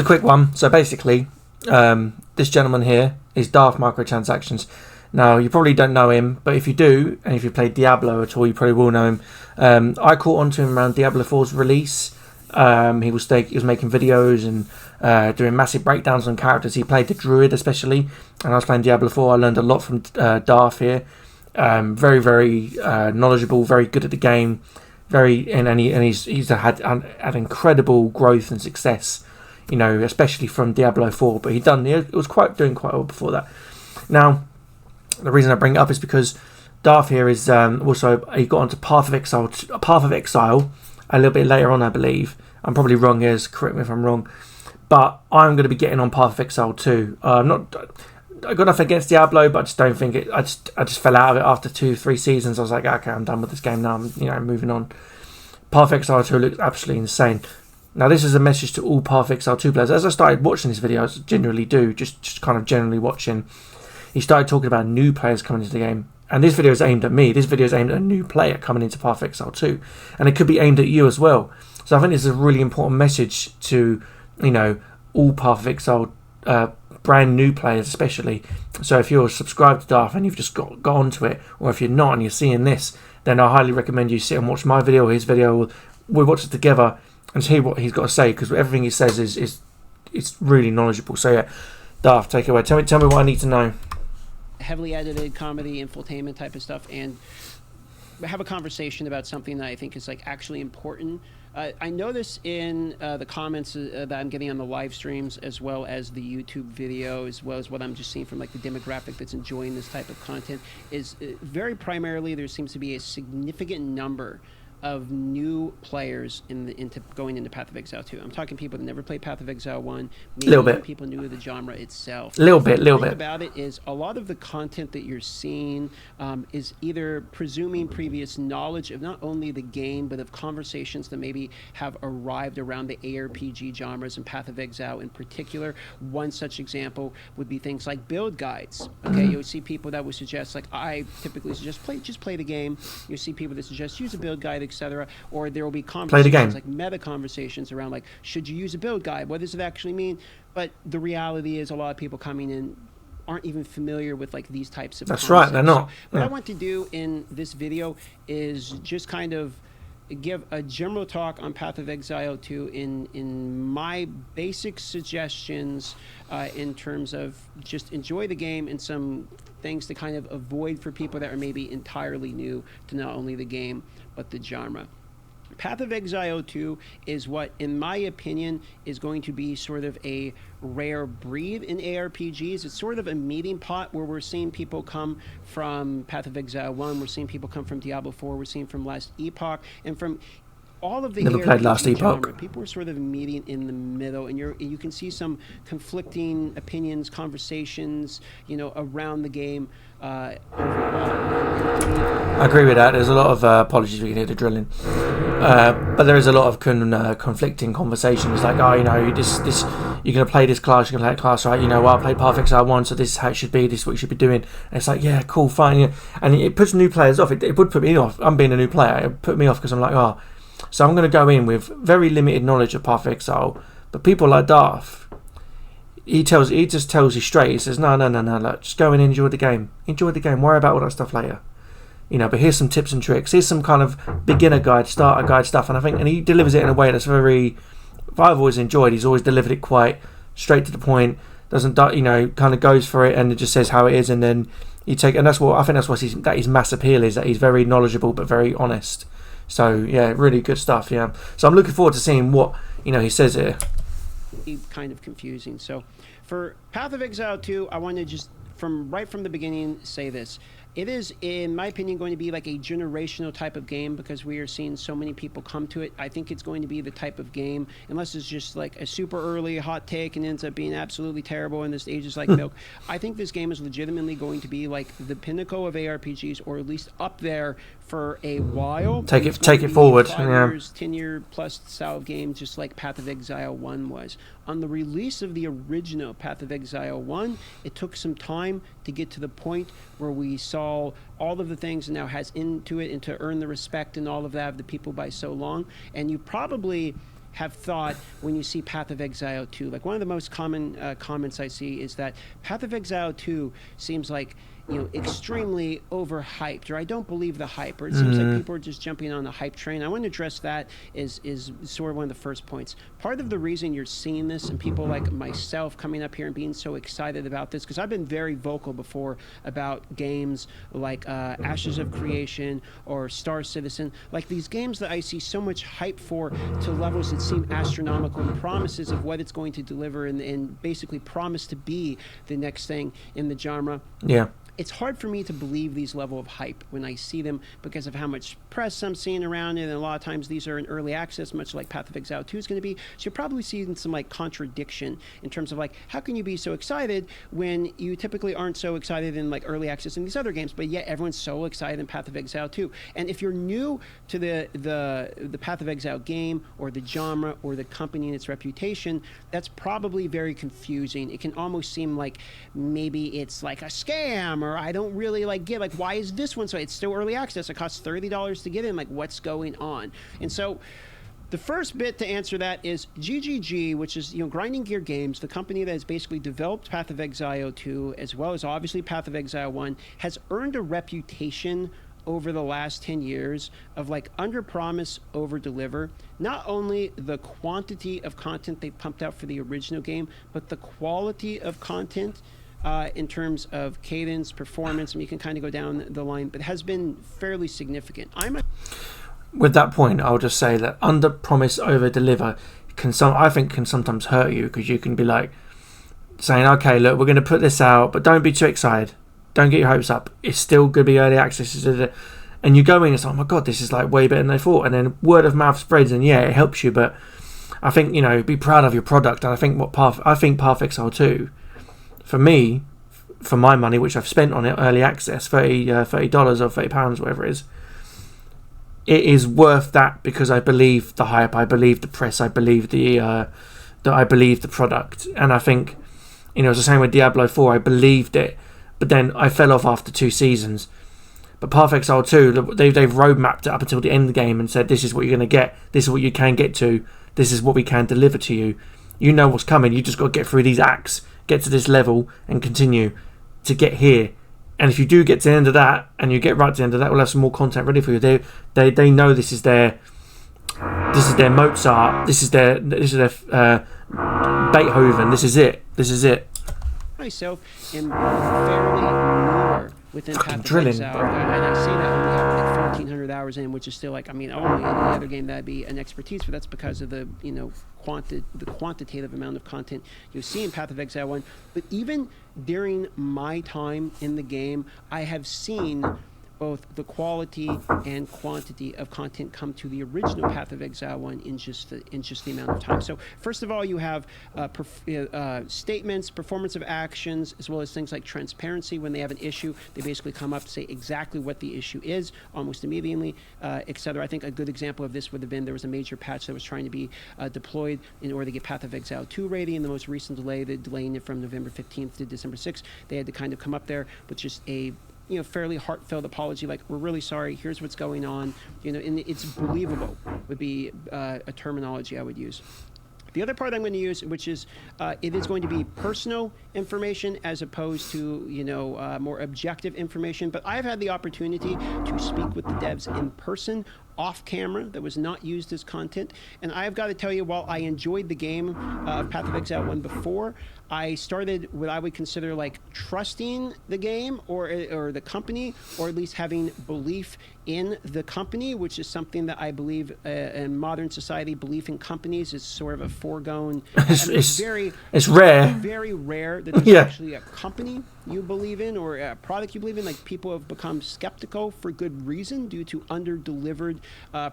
A quick one. So basically, this gentleman here is darthmicrotransactions. Now, you probably don't know him, but if you do, and if you played Diablo at all, you probably will know him. I caught on to him around Diablo 4's release. He was making videos and doing massive breakdowns on characters. He played the Druid especially, and I was playing Diablo 4. I learned a lot from Darth here. Very, very knowledgeable, very good at the game. He's had incredible growth and success, especially from Diablo 4. But it was doing quite well before that. Now, the reason I bring it up is because Darth here is also, he got onto Path of Exile a little bit later on, I believe. I'm probably wrong here, so correct me if I'm wrong. But I'm going to be getting on Path of Exile too. I got nothing against Diablo, but I just don't think it. I just fell out of it after 2-3 seasons. I was like, okay, I'm done with this game now. I'm moving on. Path of Exile 2 looks absolutely insane. Now, this is a message to all Path of Exile 2 players. As I started watching this video, as I generally do, just kind of generally watching, he started talking about new players coming into the game. And this video is aimed at me. This video is aimed at a new player coming into Path of Exile 2. And it could be aimed at you as well. So I think this is a really important message to, all Path of Exile brand new players especially. So if you're subscribed to Darth and you've just got onto it, or if you're not and you're seeing this, then I highly recommend you sit and watch my video or his video. We'll watch it together and hear what he's got to say, because everything he says is really knowledgeable. So yeah, Darth, take it away. Tell me what I need to know. Heavily edited comedy, infotainment type of stuff, and have a conversation about something that I think is actually important. I notice in the comments that I'm getting on the live streams, as well as the YouTube video, as well as what I'm just seeing from the demographic that's enjoying this type of content, is very primarily there seems to be a significant number of new players going into Path of Exile 2. I'm talking people that never played Path of Exile 1, little bit. People new to the genre itself. Little bit. The thing about it is a lot of the content that you're seeing is either presuming previous knowledge of not only the game, but of conversations that maybe have arrived around the ARPG genres and Path of Exile in particular. One such example would be things like build guides. Okay, you'll see people that would suggest, I typically suggest just play the game. You see people that suggest use a build guide, etc. Or there will be conversations meta conversations around should you use a build guide? What does it actually mean? But the reality is a lot of people coming in aren't even familiar with these types of That's concepts. right, they're not. So what I want to do in this video is just kind of give a general talk on Path of Exile 2 in my basic suggestions in terms of just enjoy the game and some things to kind of avoid for people that are maybe entirely new to not only the game but the genre. Path of Exile 2 is what, in my opinion, is going to be sort of a rare breed in ARPGs. It's sort of a meeting pot where we're seeing people come from Path of Exile 1, we're seeing people come from Diablo 4, we're seeing from Last Epoch, and from all of the Never played Last Epoch. Genre, people are sort of meeting in the middle, and you can see some conflicting opinions, conversations, around the game. I agree with that. There's a lot of apologies, we can hear the drilling, but there is a lot of conflicting conversations. This you're going to play this class, you're going to play that class, right? I played Path of Exile 1, so this is how it should be. This is what you should be doing. And it's yeah, cool, fine. Yeah. And it puts new players off. It would put me off. I'm being a new player. It put me off because I'm so I'm going to go in with very limited knowledge of Path of Exile. But people like Darth, he just tells you straight. He says, no, look, just go in and enjoy the game. Enjoy the game. Worry about all that stuff later. But here's some tips and tricks. Here's some kind of beginner guide, starter guide stuff. And he delivers it in a way that's I've always enjoyed. He's always delivered it quite straight to the point. Doesn't, kind of goes for it and it just says how it is. And then you take, and that's what his mass appeal is, that he's very knowledgeable but very honest. So yeah, really good stuff. Yeah. So I'm looking forward to seeing what he says here. Kind of confusing. So for Path of Exile 2, I want to just right from the beginning say this. It is, in my opinion, going to be like a generational type of game because we are seeing so many people come to it. I think it's going to be the type of game, unless it's just like a super early hot take and ends up being absolutely terrible and this ages like milk. I think this game is legitimately going to be like the pinnacle of ARPGs, or at least up there for a while. Take it forward. 5 years, 10-year plus style of game, just like Path of Exile 1 was. On the release of the original Path of Exile 1, it took some time to get to the point where we saw all of the things and now has into it and to earn the respect and all of that of the people by so long. And you probably have thought when you see Path of Exile 2? Like, one of the most common comments I see is that Path of Exile 2 seems like, extremely overhyped, or I don't believe the hype, or it seems like people are just jumping on the hype train. I want to address that is sort of one of the first points. Part of the reason you're seeing this, and people like myself coming up here and being so excited about this, because I've been very vocal before about games like Ashes of Creation or Star Citizen, like these games that I see so much hype for to levels that seem astronomical, and promises of what it's going to deliver, and basically promise to be the next thing in the genre. Yeah. It's hard for me to believe these level of hype when I see them because of how much press I'm seeing around it, and a lot of times these are in early access, much like Path of Exile 2 is going to be. So you're probably seeing some like contradiction in terms of like, how can you be so excited when you typically aren't so excited in like early access in these other games, but yet everyone's so excited in Path of Exile 2. And if you're new to the Path of Exile game, or the genre, or the company and its reputation, that's probably very confusing. It can almost seem like maybe it's like a scam, or I don't really like get, like, why is this one so? It's still early access. It costs $30 to get in. Like, what's going on? And so the first bit to answer that is GGG, which is, Grinding Gear Games, the company that has basically developed Path of Exile 2, as well as obviously Path of Exile 1, has earned a reputation over the last 10 years of like under promise, over deliver. Not only the quantity of content they pumped out for the original game, but the quality of content in terms of cadence, performance, and you can kind of go down the line, but has been fairly significant. With that point, I'll just say that under promise, over deliver I think can sometimes hurt you, because you can be like saying, okay, look, we're going to put this out, but don't be too excited. Don't get your hopes up. It's still going to be early access. And you go in and it's like, oh my God, this is like way better than they thought. And then word of mouth spreads, and yeah, it helps you. But I think, be proud of your product. And I think Path of Exile 2, for me, for my money, which I've spent on it, early access, $30 or £30, whatever it is worth that, because I believe the hype, I believe the press, I believe the product. And I think, it's the same with Diablo 4. I believed it, but then I fell off after 2 seasons. But Path of Exile 2, they've roadmapped it up until the end of the game and said, this is what you're going to get, this is what you can get to, this is what we can deliver to you. You know what's coming, you just got to get through these acts, get to this level, and continue to get here. And if you do get to the end of that, and you get right to the end of that, we'll have some more content ready for you. They know this is their Mozart, this is their Beethoven, this is it. Myself am fairly newer within Path of Exile, and I say that only having like 1,400 hours in, which is still like, only any other game that'd be an expertise, but that's because of the quantitative amount of content you see in Path of Exile 1. But even during my time in the game, I have seen both the quality and quantity of content come to the original Path of Exile 1 in just the amount of time. So first of all, you have statements, performance of actions, as well as things like transparency. When they have an issue, they basically come up to say exactly what the issue is almost immediately, etc. I think a good example of this would have been, there was a major patch that was trying to be deployed in order to get Path of Exile 2 ready, and the most recent delay, delaying it from November 15th to December 6th, they had to kind of come up there with just a fairly heartfelt apology, like, we're really sorry, here's what's going on, and it's believable would be a terminology I would use. The other part I'm going to use, which is it is going to be personal information as opposed to more objective information, but I've had the opportunity to speak with the devs in person, off camera, that was not used as content, and I've got to tell you, while I enjoyed the game of Path of Exile 1 before, I started what I would consider like trusting the game or the company, or at least having belief in the company, which is something that I believe in modern society, belief in companies is sort of a foregone. It's rare. Very rare that there's actually a company you believe in or a product you believe in. Like, people have become skeptical for good reason due to under-delivered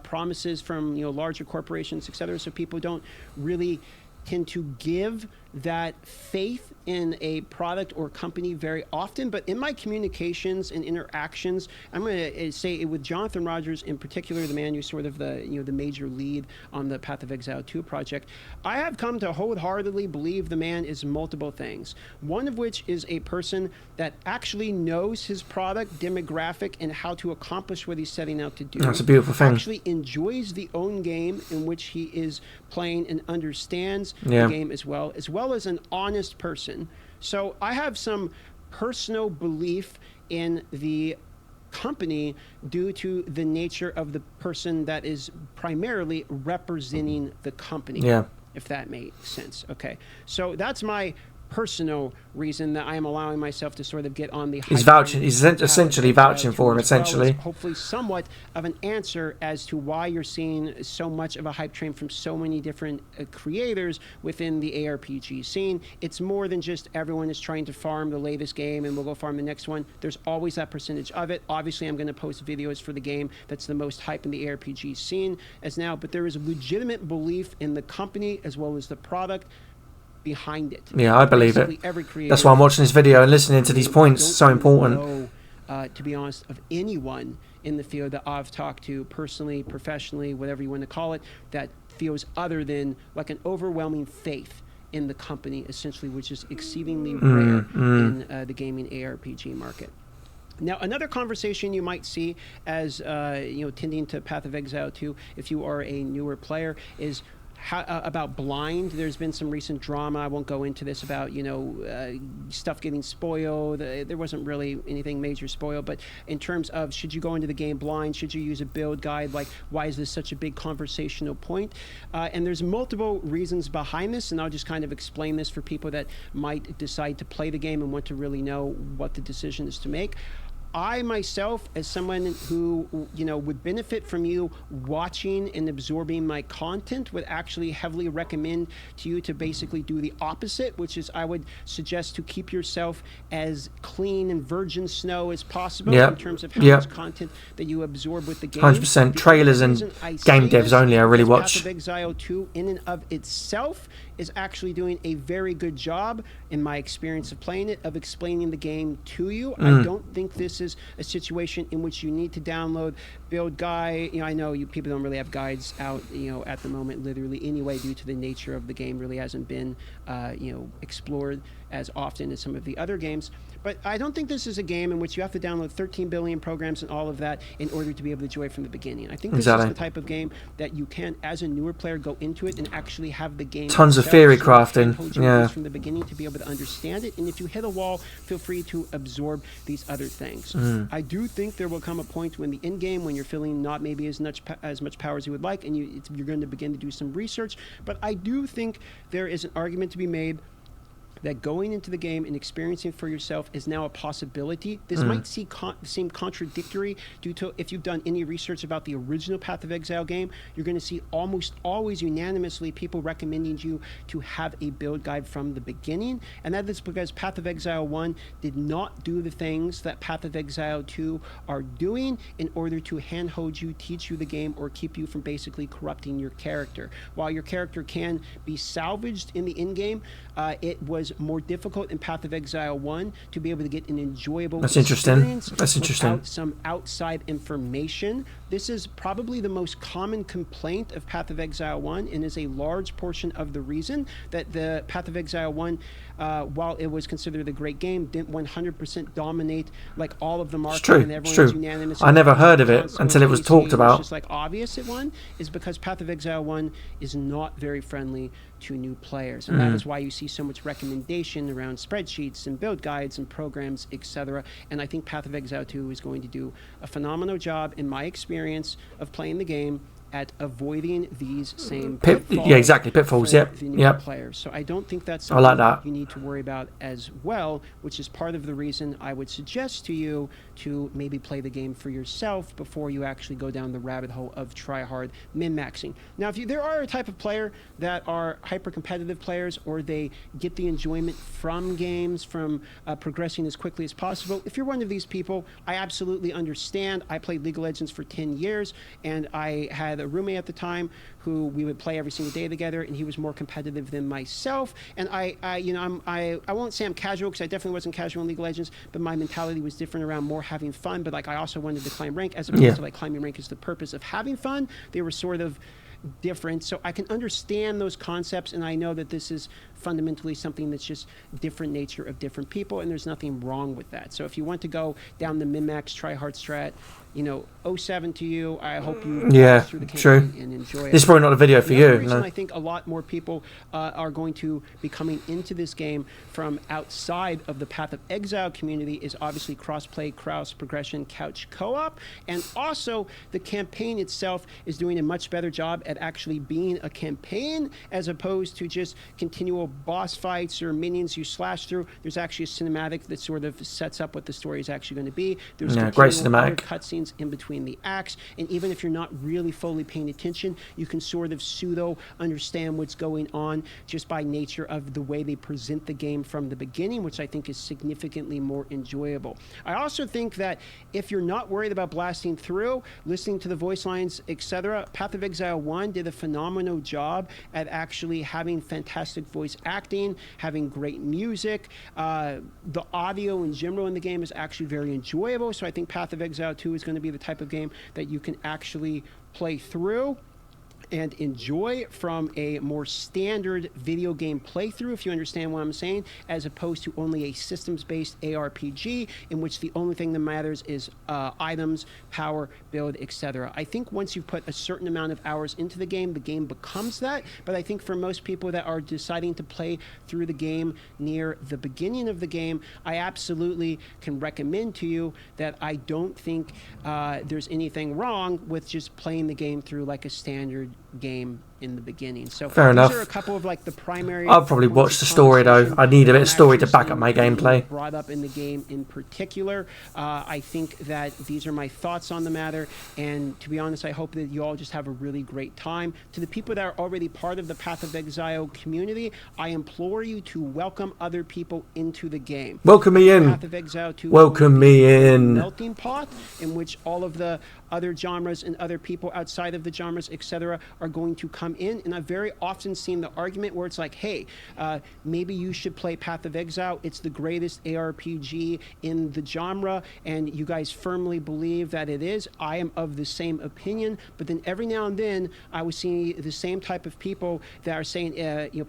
promises from larger corporations, etc. So people don't really tend to give that faith in a product or company very often, but in my communications and interactions, I'm going to say it with Jonathan Rogers in particular, the man who's sort of the the major lead on the Path of Exile 2 project. I have come to wholeheartedly believe the man is multiple things. One of which is a person that actually knows his product demographic and how to accomplish what he's setting out to do. That's a beautiful thing. Actually enjoys the own game in which he is playing and understands the game as well as an honest person. So I have some personal belief in the company due to the nature of the person that is primarily representing the company. If that makes sense. Okay. So that's my personal reason that I am allowing myself to sort of get on the he's vouching, he's essentially vouching for him, essentially. Hopefully somewhat of an answer as to why you're seeing so much of a hype train from so many different creators within the ARPG scene. It's more than just everyone is trying to farm the latest game and we'll go farm the next one. There's always that percentage of it. Obviously I'm going to post videos for the game that's the most hype in the ARPG scene as now, but there is a legitimate belief in the company as well as the product behind it. Yeah, I believe it. That's why I'm watching this video and listening to these points. So important. To be honest, of anyone in the field that I've talked to personally, professionally, whatever you want to call it, that feels other than like an overwhelming faith in the company, essentially, which is exceedingly rare in the gaming ARPG market. Now, another conversation you might see as tending to Path of Exile 2, if you are a newer player, is about blind. There's been some recent drama. I won't go into this about stuff getting spoiled. There wasn't really anything major spoiled, but in terms of should you go into the game blind, should you use a build guide, like why is this such a big conversational point? And there's multiple reasons behind this, and I'll just kind of explain this for people that might decide to play the game and want to really know what the decision is to make. I myself, as someone who would benefit from you watching and absorbing my content, would actually heavily recommend to you to basically do the opposite, which is I would suggest to keep yourself as clean and virgin snow as possible in terms of how much content that you absorb with the game. 100% trailers and game devs only. I really watch. Path of Exile 2 in and of itself is actually doing a very good job, in my experience of playing it, of explaining the game to you. I don't think this is a situation in which you need to download build guide. I know people don't really have guides out, at the moment, literally anyway, due to the nature of the game really hasn't been, explored as often as some of the other games. But I don't think this is a game in which you have to download 13 billion programs and all of that in order to be able to enjoy it from the beginning. I think this is the type of game that you can, as a newer player, go into it and actually have the game. Tons of theory crafting. From the beginning to be able to understand it. And if you hit a wall, feel free to absorb these other things. I do think there will come a point when the end game, when you're feeling not maybe as much power as you would like, and you're going to begin to do some research. But I do think there is an argument to be made that going into the game and experiencing for yourself is now a possibility. This might seem contradictory due to, if you've done any research about the original Path of Exile game, you're going to see almost always unanimously people recommending you to have a build guide from the beginning. And that is because Path of Exile 1 did not do the things that Path of Exile 2 are doing in order to handhold you, teach you the game, or keep you from basically corrupting your character. While your character can be salvaged in the end game, it was more difficult in Path of Exile 1 to be able to get an enjoyable experience without some outside information. This is probably the most common complaint of Path of Exile 1 and is a large portion of the reason that the Path of Exile 1, while it was considered a great game, didn't 100% dominate like all of the market. And everyone was unanimous. I never heard of it until it was talked about. It's just like obvious it won is because Path of Exile 1 is not very friendly to new players, and that is why you see so much recommendation around spreadsheets and build guides and programs, etc. And I think Path of Exile 2 is going to do a phenomenal job, in my experience of playing the game, at avoiding these same pitfalls. Players. So I don't think that's something you need to worry about as well, which is part of the reason I would suggest to you to maybe play the game for yourself before you actually go down the rabbit hole of try-hard min-maxing. Now, if there are a type of player that are hyper-competitive players, or they get the enjoyment from games, from progressing as quickly as possible, if you're one of these people, I absolutely understand. I played League of Legends for 10 years, and I had had a roommate at the time who we would play every single day together, and he was more competitive than myself. And I won't say I'm casual, because I definitely wasn't casual in League of Legends, but my mentality was different around more having fun. But like, I also wanted to climb rank, as opposed to like climbing rank is the purpose of having fun. They were sort of different. So I can understand those concepts, and I know that this is fundamentally something that's just different nature of different people, and there's nothing wrong with that. So if you want to go down the min-max try-hard strat, 07 to you. I hope you pass through the campaign and enjoy it. This is probably not a video for you. Reason I think a lot more people are going to be coming into this game from outside of the Path of Exile community is obviously cross-play, cross-progression, couch co-op, and also the campaign itself is doing a much better job at actually being a campaign, as opposed to just continual boss fights or minions you slash through. There's actually a cinematic that sort of sets up what the story is actually going to be. There's great cinematic cutscenes in between the acts, and even if you're not really fully paying attention, you can sort of pseudo understand what's going on just by nature of the way they present the game from the beginning, which I think is significantly more enjoyable. I also think that if you're not worried about blasting through, listening to the voice lines, etc., Path of Exile 1 did a phenomenal job at actually having fantastic voice acting, having great music. The audio in general in the game is actually very enjoyable, so I think Path of Exile 2 is going to be the type of game that you can actually play through and enjoy from a more standard video game playthrough, if you understand what I'm saying, as opposed to only a systems-based ARPG in which the only thing that matters is items, power, build, etc. I think once you've put a certain amount of hours into the game becomes that, but I think for most people that are deciding to play through the game near the beginning of the game, I absolutely can recommend to you that I don't think there's anything wrong with just playing the game through like a standard game in the beginning. So fair enough. These are a couple of like the primary. I'll probably watch the story though. I need a bit of story to back up my gameplay. Brought up in the game in particular. I think that these are my thoughts on the matter, and to be honest, I hope that you all just have a really great time. To the people that are already part of the Path of Exile community, I implore you to welcome other people into the game. Welcome me in. Path of Exile 2 welcome me in. Melting pot in which all of the other genres and other people outside of the genres, etc., are going to come in. And I've very often seen the argument where it's like, hey, maybe you should play Path of Exile. It's the greatest ARPG in the genre, and you guys firmly believe that it is. I am of the same opinion, but then every now and then I would see the same type of people that are saying,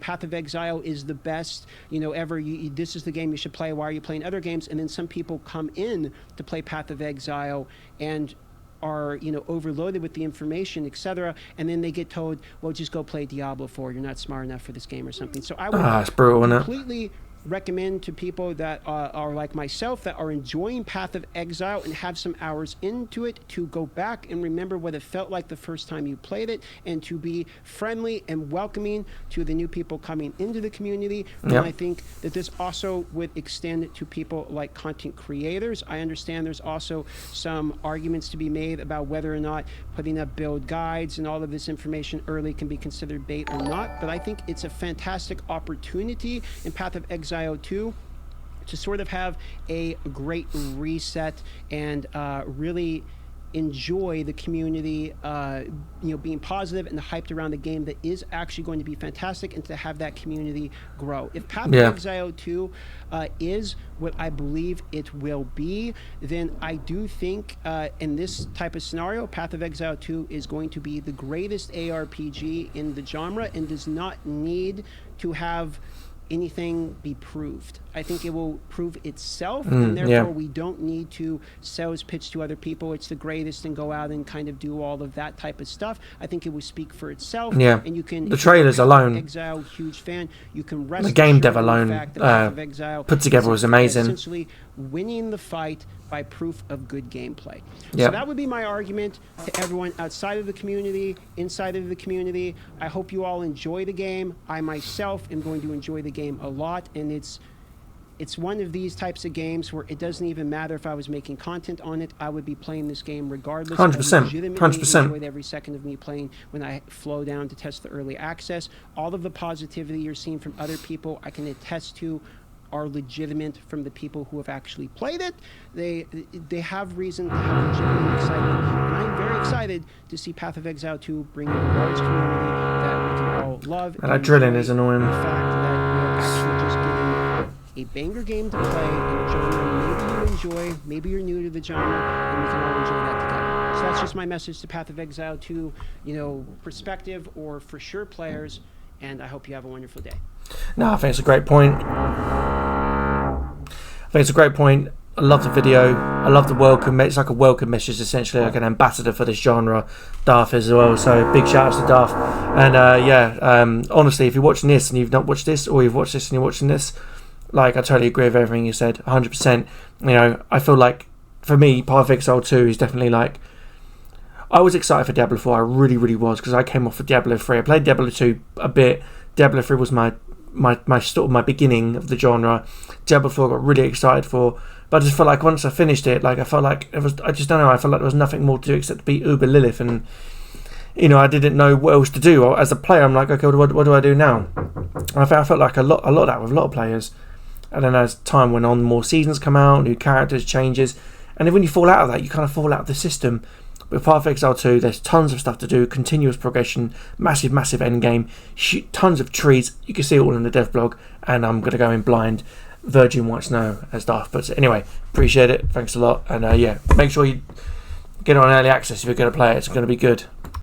Path of Exile is the best, ever. This is the game you should play. Why are you playing other games? And then some people come in to play Path of Exile and are overloaded with the information, etc., and then they get told, well, just go play Diablo 4, you're not smart enough for this game or something. So I would it's brutal, isn't it? completely recommend to people that are like myself, that are enjoying Path of Exile and have some hours into it, to go back and remember what it felt like the first time you played it, and to be friendly and welcoming to the new people coming into the community. And I think that this also would extend to people like content creators. I understand there's also some arguments to be made about whether or not putting up build guides and all of this information early can be considered bait or not, but I think it's a fantastic opportunity in Path of Exile 2 to sort of have a great reset and really enjoy the community, being positive and hyped around the game that is actually going to be fantastic, and to have that community grow. If Path of Exile 2 is what I believe it will be, then I do think in this type of scenario, Path of Exile 2 is going to be the greatest ARPG in the genre and does not need to have anything be proved. I think it will prove itself, and therefore we don't need to sales pitch to other people it's the greatest and go out and kind of do all of that type of stuff. I think it will speak for itself. And you can, the trailers alone, Exile, huge fan, you can rest the game dev the alone fact that Path of Exile put together was amazing. Essentially winning the fight by proof of good gameplay. So that would be my argument to everyone outside of the community, inside of the community. I hope you all enjoy the game. I myself am going to enjoy the game a lot, and it's one of these types of games where it doesn't even matter if I was making content on it. I would be playing this game regardless. 100%. 100%. Enjoyed every second of me playing when I flow down to test the early access. All of the positivity you're seeing from other people, I can attest to are legitimate from the people who have actually played it. They have reason to have legitimate excitement, and I'm very excited to see Path of Exile 2 bring in a large community that we can all love. And that drilling is annoying. The fact that we're actually just getting a banger game to play in a genre maybe you enjoy, maybe you're new to the genre, and we can all enjoy that together. So that's just my message to Path of Exile 2, prospective or for sure players, and I hope you have a wonderful day. No, I think it's a great point. I love the video. I love the welcome. It's like a welcome message, essentially, like an ambassador for this genre. Darth as well. So big shout outs to Darth. And honestly, if you're watching this and you've not watched this, or you've watched this and you're watching this, like, I totally agree with everything you said, 100%. I feel like for me, Path of Exile 2 is definitely like. I was excited for Diablo 4. I really, really was, because I came off of Diablo 3. I played Diablo 2 a bit. Diablo 3 was my sort of my beginning of the genre. Diablo 4 I got really excited for, but I just felt like once I finished it, like I felt like it was, I just don't know, I felt like there was nothing more to do except to beat Uber Lilith, and I didn't know what else to do. As a player, I'm like, okay, what do I do now? And I felt like a lot of that with a lot of players. And then as time went on, more seasons come out, new characters, changes, and then when you fall out of that, you kind of fall out of the system. With Path of Exile 2, there's tons of stuff to do, continuous progression, massive end game, tons of trees. You can see it all in the dev blog, and I'm going to go in blind. Virgin White Snow, as Darth puts it. Anyway, appreciate it. Thanks a lot. And make sure you get on early access if you're going to play it. It's going to be good.